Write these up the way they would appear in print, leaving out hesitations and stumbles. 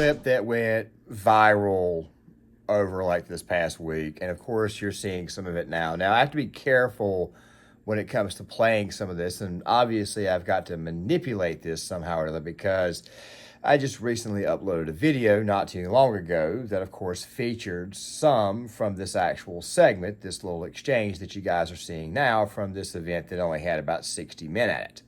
clip that went viral over like this past week, and of course you're seeing some of it now. Now I have to be careful when it comes to playing some of this, and obviously I've got to manipulate this somehow or other because I just recently uploaded a video not too long ago that of course featured some from this actual segment, this little exchange that you guys are seeing now from this event that only had about 60 men at it.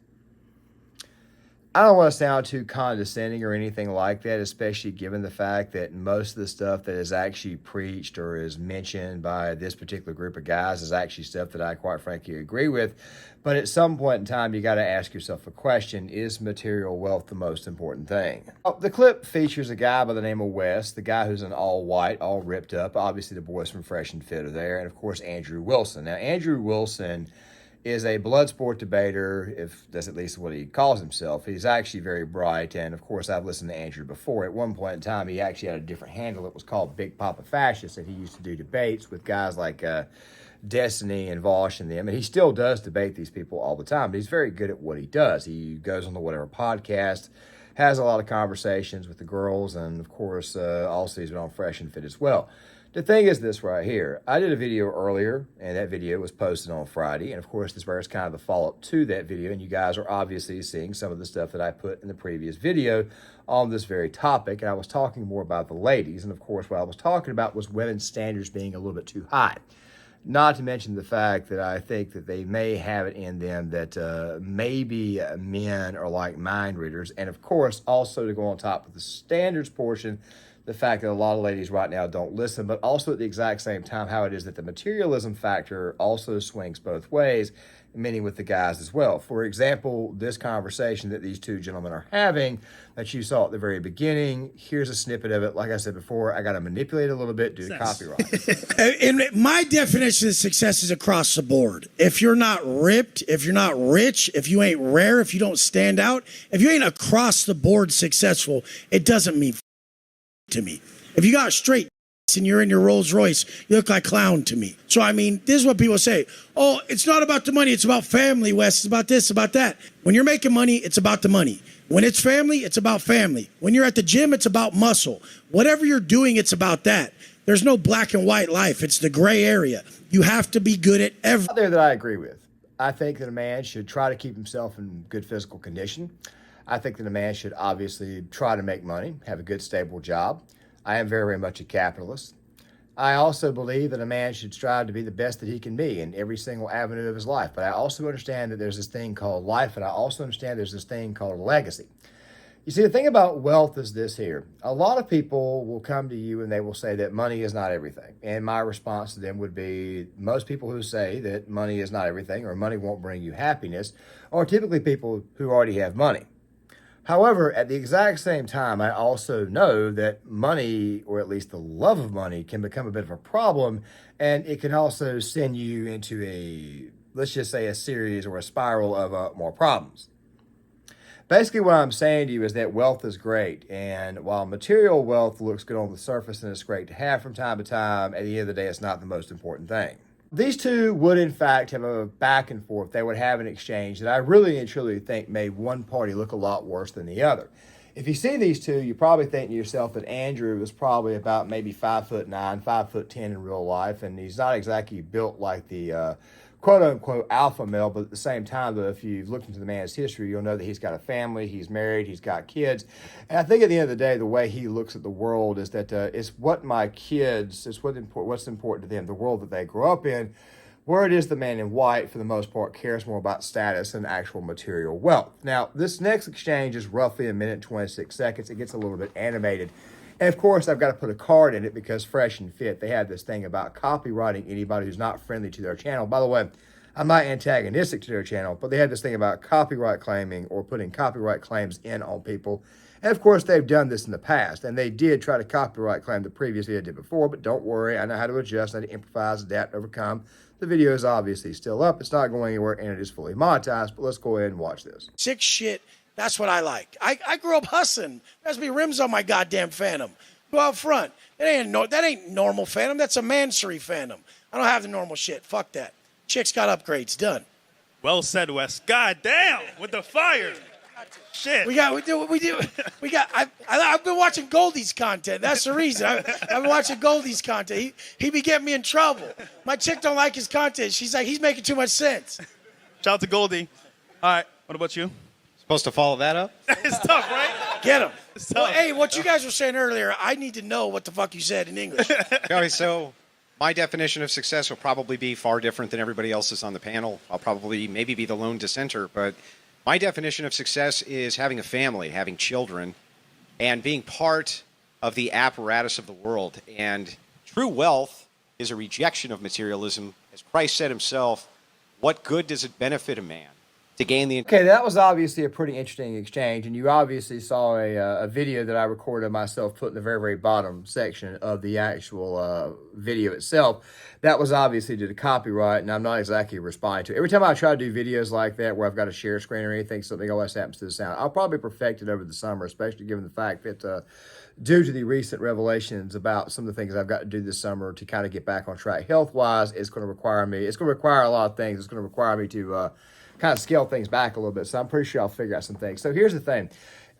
I don't want to sound too condescending or anything like that, especially given the fact that most of the stuff that is actually preached or is mentioned by this particular group of guys is actually stuff that I quite frankly agree with. But at some point in time, you got to ask yourself a question: is material wealth the most important thing? The clip features a guy by the name of Wes, the guy who's in all white, all ripped up. Obviously, the boys from Fresh and Fit are there. And of course, Andrew Wilson. Now, Andrew Wilson is a blood sport debater, if that's at least what he calls himself. He's actually very bright, and of course I've listened to Andrew before. At one point in time, he actually had a different handle. It was called Big Papa Fascist, and he used to do debates with guys like Destiny and Vosh and them, and he still does debate these people all the time, but he's very good at what he does. He goes on the whatever podcast, has a lot of conversations with the girls, and of course also he's been on Fresh and Fit as well. The thing is this right here. I did a video earlier, and that video was posted on Friday. And, of course, this is kind of the follow-up to that video. And you guys are obviously seeing some of the stuff that I put in the previous video on this very topic. And I was talking more about the ladies. And, of course, what I was talking about was women's standards being a little bit too high. Not to mention the fact that I think that they may have it in them that maybe men are like mind readers. And, of course, also to go on top of the standards portion, the fact that a lot of ladies right now don't listen, but also at the exact same time how it is that the materialism factor also swings both ways, meaning with the guys as well. For example, this conversation that these two gentlemen are having that you saw at the very beginning, here's a snippet of it. Like I said before, I got to manipulate a little bit due to copyright. And my definition of success is across the board. If you're not ripped, if you're not rich, if you ain't rare, if you don't stand out, if you ain't across the board successful, it doesn't mean to me. If you got straight and you're in your Rolls Royce, you look like clown to me. So, I mean, this is what people say. Oh, it's not about the money. It's about family, Wes. It's about this, about that. When you're making money, it's about the money. When it's family, it's about family. When you're at the gym, it's about muscle. Whatever you're doing, it's about that. There's no black and white life. It's the gray area. You have to be good at everything. Out there that I agree with. I think that a man should try to keep himself in good physical condition. I think that a man should obviously try to make money, have a good, stable job. I am very, very much a capitalist. I also believe that a man should strive to be the best that he can be in every single avenue of his life. But I also understand that there's this thing called life, and I also understand there's this thing called legacy. You see, the thing about wealth is this here. A lot of people will come to you and they will say that money is not everything. And my response to them would be, most people who say that money is not everything or money won't bring you happiness are typically people who already have money. However, at the exact same time, I also know that money, or at least the love of money, can become a bit of a problem, and it can also send you into a, let's just say, a series or a spiral of more problems. Basically, what I'm saying to you is that wealth is great, and while material wealth looks good on the surface and it's great to have from time to time, at the end of the day, it's not the most important thing. These two would, in fact, have a back and forth. They would have an exchange that I really and truly think made one party look a lot worse than the other. If you see these two, you probably think to yourself that Andrew is probably about maybe 5'9", 5'10" in real life, and he's not exactly built like the quote-unquote alpha male, but at the same time, though, if you've looked into the man's history, you'll know that he's got a family, he's married, he's got kids. And I think at the end of the day, the way he looks at the world is that it's what my kids, it's what's important to them, the world that they grow up in, where it is the man in white, for the most part, cares more about status and actual material wealth. Now, this next exchange is roughly 1 minute and 26 seconds. It gets a little bit animated. And of course, I've got to put a card in it because Fresh and Fit, they have this thing about copywriting anybody who's not friendly to their channel. By the way, I'm not antagonistic to their channel, but they have this thing about copyright claiming or putting copyright claims in on people. And of course, they've done this in the past, and they did try to copyright claim the previous video I did before, but don't worry, I know how to adjust, I know how to improvise, adapt, overcome. The video is obviously still up. It's not going anywhere, and it is fully monetized, but let's go ahead and watch this. Sick shit. That's what I like. I grew up hustling. There's be rims on my goddamn Phantom. Go out front. That ain't normal Phantom. That's a Mansory Phantom. I don't have the normal shit. Fuck that. Chick's got upgrades. Done. Well said, Wes. God damn, with the fire. Shit. I've been watching Goldie's content. That's the reason. I've been watching Goldie's content. He be getting me in trouble. My chick don't like his content. She's like, he's making too much sense. Shout out to Goldie. All right. What about you? Supposed to follow that up? It's tough, right? Get him. It's Well, tough. hey, what you guys were saying earlier, I need to know what the fuck you said in English. Okay, so my definition of success will probably be far different than everybody else's on the panel. I'll probably maybe be the lone dissenter, but my definition of success is having a family, having children, and being part of the apparatus of the world. And true wealth is a rejection of materialism. As Christ said himself, what good does it benefit a man to gain the... Okay, that was obviously a pretty interesting exchange, and you obviously saw a video that I recorded of myself put in the very, very bottom section of the actual video itself. That was obviously due to copyright, and I'm not exactly responding to it. Every time I try to do videos like that where I've got a share screen or anything, something always happens to the sound. I'll probably perfect it over the summer, especially given the fact that due to the recent revelations about some of the things I've got to do this summer to kind of get back on track health-wise, it's going to require a lot of things. It's going to require me to... kind of scale things back a little bit, so I'm pretty sure I'll figure out some things. So here's the thing.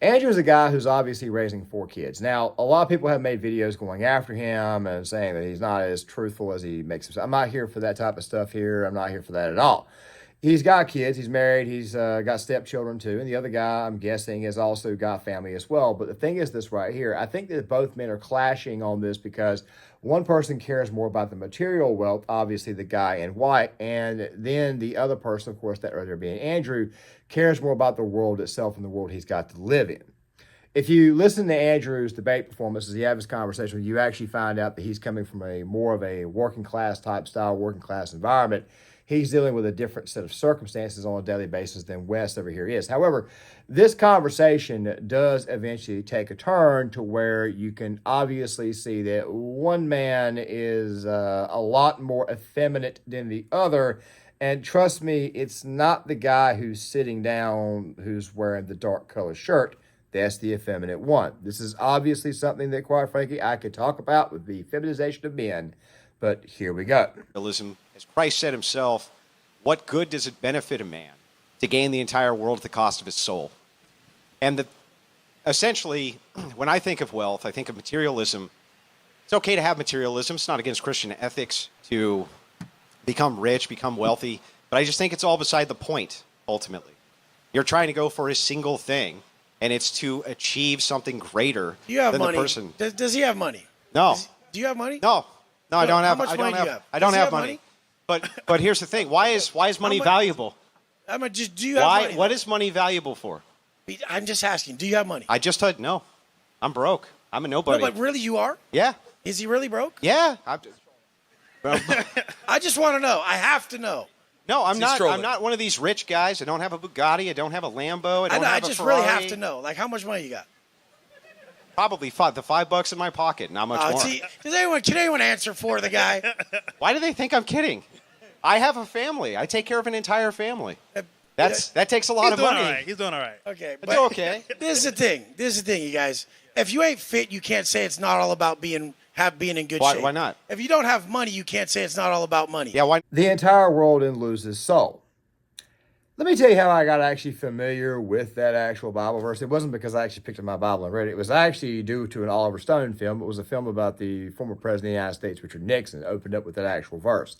Andrew is a guy who's obviously raising 4 kids. Now, a lot of people have made videos going after him and saying that he's not as truthful as he makes himself. I'm not here for that type of stuff here. I'm not here for that at all. He's got kids. He's married. He's got stepchildren too. And the other guy, I'm guessing, has also got family as well. But the thing is this right here. I think that both men are clashing on this because one person cares more about the material wealth, obviously the guy in white, and then the other person, of course, that other being Andrew, cares more about the world itself and the world he's got to live in. If you listen to Andrew's debate performances, you have his conversation, you actually find out that he's coming from a more of a working class type style, working class environment. He's dealing with a different set of circumstances on a daily basis than Wes over here is. However, this conversation does eventually take a turn to where you can obviously see that one man is a lot more effeminate than the other. And trust me, it's not the guy who's sitting down who's wearing the dark color shirt. That's the effeminate one. This is obviously something that, quite frankly, I could talk about with the feminization of men. But here we go. As Christ said himself, what good does it benefit a man to gain the entire world at the cost of his soul? And essentially, when I think of wealth, I think of materialism. It's okay to have materialism. It's not against Christian ethics to become rich, become wealthy. But I just think it's all beside the point, ultimately. You're trying to go for a single thing, and it's to achieve something greater than the money? person. Does he have money? No. Do you have money? No. No, I don't have. How much money do you have? I don't Does he have have money. But here's the thing. Why is money valuable? Do you have money? What is money valuable for? I'm just asking. Do you have money? I just said no. I'm broke. I'm a nobody. No, but really, you are? Yeah. Is he really broke? Yeah. I just want to know. I have to know. No, I'm not. I'm not one of these rich guys. I don't have a Bugatti. I don't have a Lambo. I don't have a Ferrari. I just really have to know. Like, how much money you got? Probably $5 in my pocket. Not much more. Can anyone answer for the guy? Why do they think I'm kidding? I have a family. I take care of an entire family. That takes a lot of money. He's doing all right. Okay. But okay. This is the thing, you guys. If you ain't fit, you can't say it's not all about being in good shape. Why not? If you don't have money, you can't say it's not all about money. Yeah, why? The entire world then loses soul. Let me tell you how I got actually familiar with that actual Bible verse. It wasn't because I actually picked up my Bible and read it. It was actually due to an Oliver Stone film. It was a film about the former president of the United States, Richard Nixon. It opened up with that actual verse.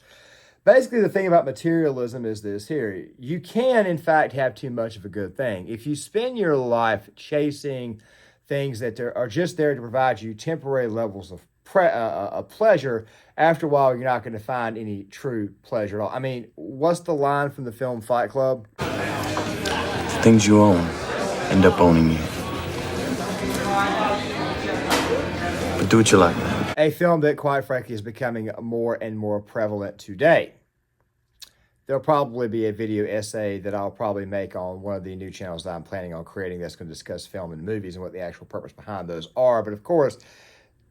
Basically, the thing about materialism is this here. You can, in fact, have too much of a good thing. If you spend your life chasing things that are just there to provide you temporary levels of pleasure, after a while, you're not going to find any true pleasure at all. I mean, what's the line from the film Fight Club? Things you own end up owning you. But do what you like, man. A film that, quite frankly, is becoming more and more prevalent today. There'll probably be a video essay that I'll probably make on one of the new channels that I'm planning on creating that's going to discuss film and movies and what the actual purpose behind those are. But of course,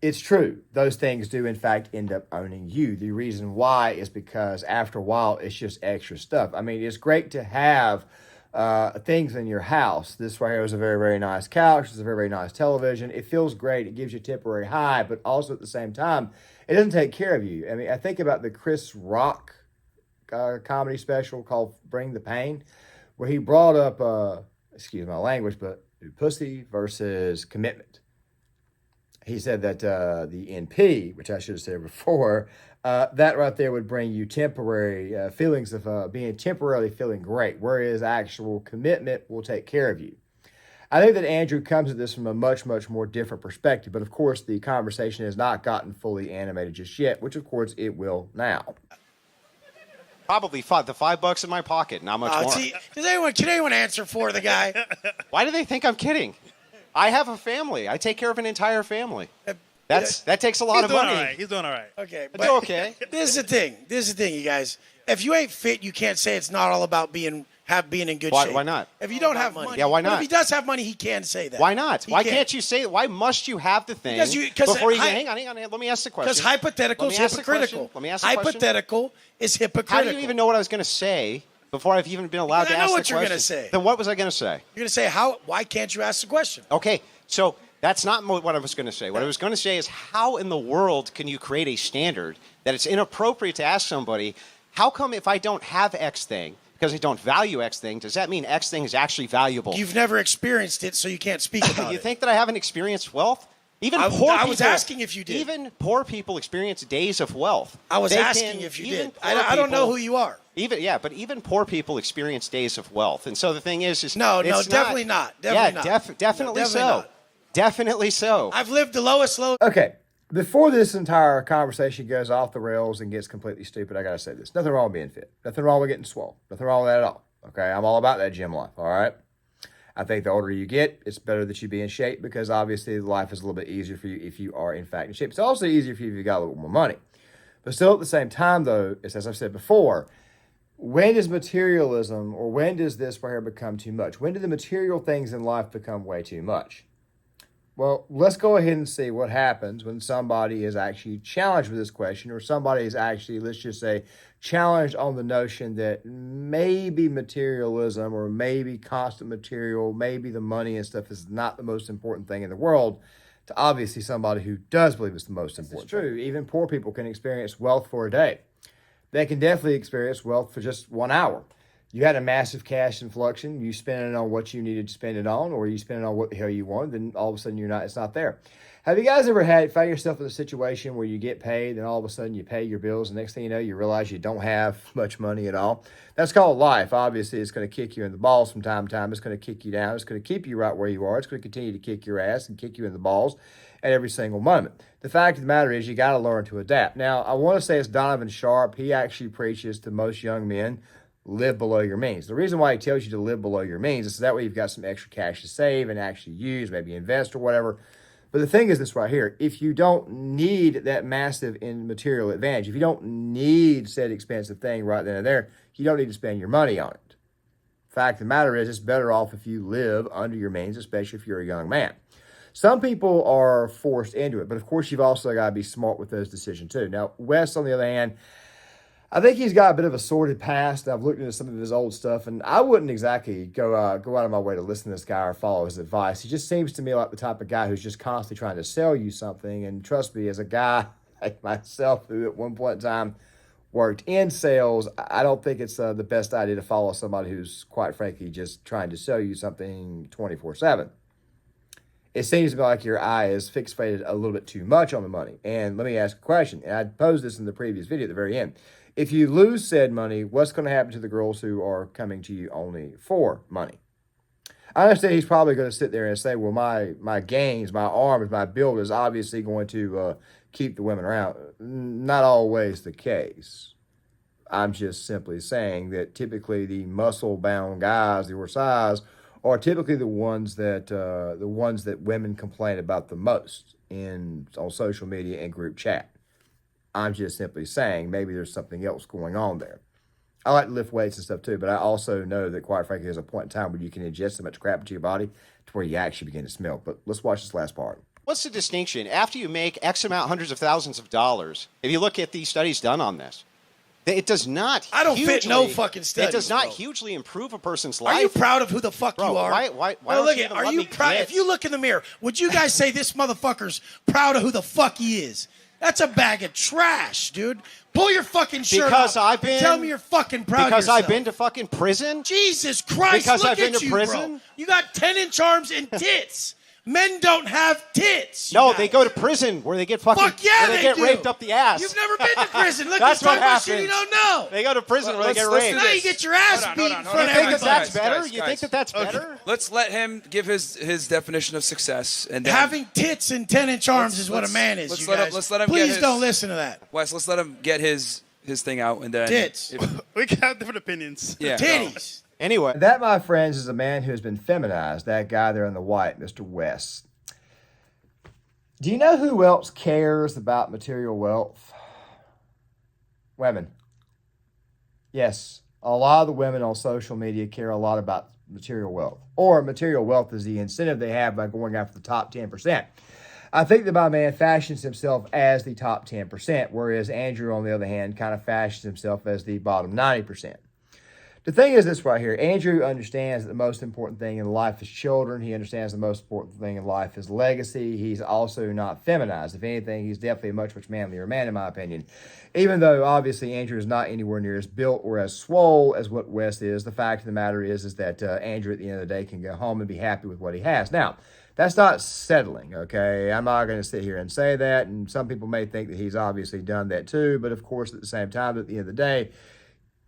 it's true. Those things do, in fact, end up owning you. The reason why is because after a while, it's just extra stuff. I mean, it's great to have things in your house. This right here is a very, very nice couch. It's a very, very nice television. It feels great. It gives you a temporary high, but also at the same time, it doesn't take care of you. I mean, I think about the Chris Rock comedy special called Bring the Pain, where he brought up excuse my language, but pussy versus commitment. He said that the NP, which I should have said before, that right there would bring you temporary feelings of being temporarily feeling great, whereas actual commitment will take care of you. I think that Andrew comes at this from a much, much more different perspective, but of course the conversation has not gotten fully animated just yet, which of course it will now. Probably the $5 in my pocket, not much more. Can anyone answer for the guy? Why do they think I'm kidding? I have a family. I take care of an entire family. That takes a lot of money. He's doing all right. Okay, It's okay. This is the thing, you guys. If you ain't fit, you can't say it's not all about being in good shape. Why not? If you don't have money, yeah, why not? But if he does have money, he can say that. Why not? He Why can't you say? Why must you have the thing before you? Hang on. Let me ask the question. Because hypothetical is hypocritical. Let me ask the question. Hypothetical is hypocritical. How do you even know what I was going to say before I've even been allowed to ask the question? I know what you're going to say. Then what was I going to say? You're going to say why can't you ask the question? Okay, so that's not what I was going to say. What I was going to say is how in the world can you create a standard that it's inappropriate to ask somebody, how come if I don't have X thing, because I don't value X thing, does that mean X thing is actually valuable? You've never experienced it, so you can't speak about it. You think that I haven't experienced wealth? Even I poor was asking if you did. Even poor people experience days of wealth. I was asking if you did. I don't know who you are. But even poor people experience days of wealth. And so the thing is no, definitely not. Definitely so. Not. Definitely so. I've lived the lowest low. Okay, before this entire conversation goes off the rails and gets completely stupid, I gotta say this. Nothing wrong with being fit. Nothing wrong with getting swole. Nothing wrong with that at all. Okay, I'm all about that gym life, all right? I think the older you get, it's better that you be in shape because obviously life is a little bit easier for you if you are in fact in shape. It's also easier for you if you got a little more money. But still at the same time though, it's, as I've said before, when does materialism or when does this right here become too much? When do the material things in life become way too much? Well, let's go ahead and see what happens when somebody is actually challenged with this question or somebody is actually, let's just say, challenged on the notion that maybe materialism or maybe constant material, maybe the money and stuff is not the most important thing in the world to obviously somebody who does believe it's the most important. It's true. Even poor people can experience wealth for a day. They can definitely experience wealth for just 1 hour. You had a massive cash influx, you spend it on what you needed to spend it on, or you spend it on what the hell you wanted, then all of a sudden it's not there. Have you guys ever found yourself in a situation where you get paid and all of a sudden you pay your bills and next thing you know, you realize you don't have much money at all? That's called life. Obviously, it's going to kick you in the balls from time to time. It's going to kick you down. It's going to keep you right where you are. It's going to continue to kick your ass and kick you in the balls at every single moment. The fact of the matter is you got to learn to adapt. Now, I want to say it's Donovan Sharp. He actually preaches to most young men, live below your means. The reason why he tells you to live below your means is so that way you've got some extra cash to save and actually use, maybe invest or whatever. But the thing is this right here, if you don't need that massive material advantage, if you don't need said expensive thing right then and there, you don't need to spend your money on it. Fact of the matter is it's better off if you live under your means, especially if you're a young man. Some people are forced into it, but of course you've also got to be smart with those decisions too. Now, Wes, on the other hand, I think he's got a bit of a sordid past. I've looked into some of his old stuff, and I wouldn't exactly go out of my way to listen to this guy or follow his advice. He just seems to me like the type of guy who's just constantly trying to sell you something. And trust me, as a guy like myself who at one point in time worked in sales, I don't think it's the best idea to follow somebody who's, quite frankly, just trying to sell you something 24/7. It seems to me like your eye is fixated a little bit too much on the money. And let me ask a question, and I posed this in the previous video at the very end. If you lose said money, what's going to happen to the girls who are coming to you only for money? I understand he's probably going to sit there and say, well, my gains, my arms, my build is obviously going to keep the women around. Not always the case. I'm just simply saying that typically the muscle-bound guys, your size, are typically the ones that women complain about the most on social media and group chat. I'm just simply saying maybe there's something else going on there. I like to lift weights and stuff too, but I also know that, quite frankly, there's a point in time where you can ingest so much crap into your body to where you actually begin to smell. But let's watch this last part. What's the distinction? After you make X amount, hundreds of thousands of dollars, if you look at the studies done on this, it does not. I don't fit no fucking studies. It does not bro. hugely improve a person's life. Are you proud of who the fuck bro, you are? Why well, don't look you at, are you proud? If you look in the mirror, would you guys say this motherfucker's proud of who the fuck he is? That's a bag of trash, dude. Pull your fucking shirt Because off I've and been- tell me you're fucking proud of Because yourself. I've been to fucking prison? Jesus Christ, Because look I've been at to you, prison? bro. You got 10-inch arms and tits. Men don't have tits. No, you they guys. go to prison where they get fucking Fuck yeah, where they get do. raped up the ass. You've never been to prison. Look, That's you're what talking about shit you happens. don't know. They go to prison where they get let's raped. do Now you this. get your ass Hold on, beat hold in on, front hold of on. You think that everybody. that's better? Guys, You think that that's better? Let's let him give his definition of success, and then Having tits and 10-inch arms is what a man is, let's you let him- guys. let's let him get Please his- don't listen to that. Wes, let's let him get his thing out, and then Tits. We can have different opinions. Yeah, Titties. Anyway, That, my friends, is a man who has been feminized. That guy there in the white, Mr. West. Do you know who else cares about material wealth? Women. Yes, a lot of the women on social media care a lot about material wealth. Or material wealth is the incentive they have by going after the top 10%. I think that my man fashions himself as the top 10%, whereas Andrew, on the other hand, kind of fashions himself as the bottom 90%. The thing is this right here. Andrew understands that the most important thing in life is children. He understands the most important thing in life is legacy. He's also not feminized. If anything, he's definitely a much, much manlier man, in my opinion. Even though, obviously, Andrew is not anywhere near as built or as swole as what Wes is, the fact of the matter is that Andrew, at the end of the day, can go home and be happy with what he has. Now, that's not settling, okay? I'm not going to sit here and say that, and some people may think that he's obviously done that too, but of course, at the same time, at the end of the day,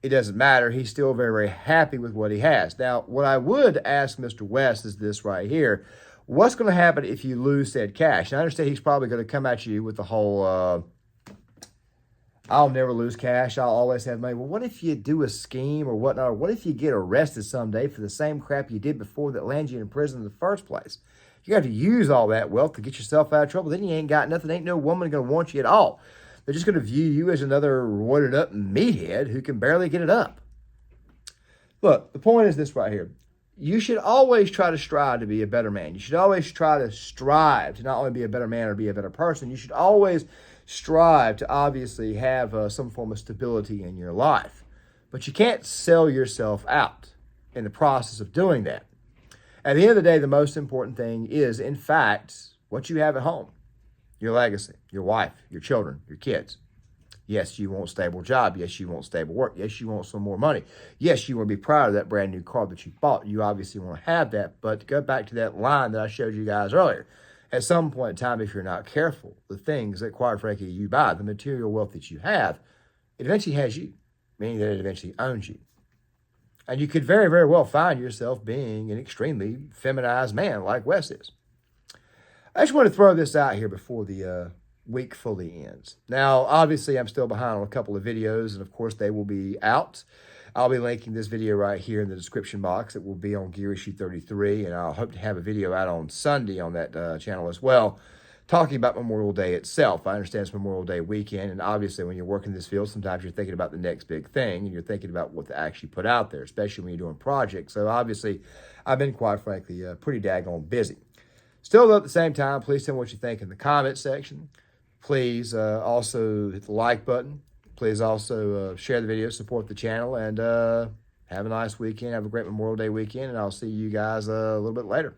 it doesn't matter. He's still very, very happy with what he has. Now, what I would ask Mr. West is this right here. What's going to happen if you lose said cash? And I understand he's probably going to come at you with the whole, I'll never lose cash. I'll always have money. Well, what if you do a scheme or whatnot? Or what if you get arrested someday for the same crap you did before that lands you in prison in the first place? You have to use all that wealth to get yourself out of trouble. Then you ain't got nothing. Ain't no woman going to want you at all. They're just going to view you as another roided up meathead who can barely get it up. Look, the point is this right here. You should always try to strive to be a better man. You should always try to strive to not only be a better man or be a better person. You should always strive to obviously have some form of stability in your life. But you can't sell yourself out in the process of doing that. At the end of the day, the most important thing is, in fact, what you have at home. Your legacy, your wife, your children, your kids. Yes, you want a stable job. Yes, you want stable work. Yes, you want some more money. Yes, you want to be proud of that brand new car that you bought. You obviously want to have that. But to go back to that line that I showed you guys earlier, at some point in time, if you're not careful, the things that, quite frankly, you buy, the material wealth that you have, it eventually has you, meaning that it eventually owns you. And you could very, very well find yourself being an extremely feminized man like Wes is. I just want to throw this out here before the week fully ends. Now, obviously, I'm still behind on a couple of videos, and of course, they will be out. I'll be linking this video right here in the description box. It will be on Gear Issue 33, and I'll hope to have a video out on Sunday on that channel as well, talking about Memorial Day itself. I understand it's Memorial Day weekend, and obviously, when you're working this field, sometimes you're thinking about the next big thing, and you're thinking about what to actually put out there, especially when you're doing projects. So, obviously, I've been, quite frankly, pretty daggone busy. Still, though, at the same time, please tell me what you think in the comment section. Please also hit the like button. Please also share the video, support the channel, and have a nice weekend. Have a great Memorial Day weekend, and I'll see you guys a little bit later.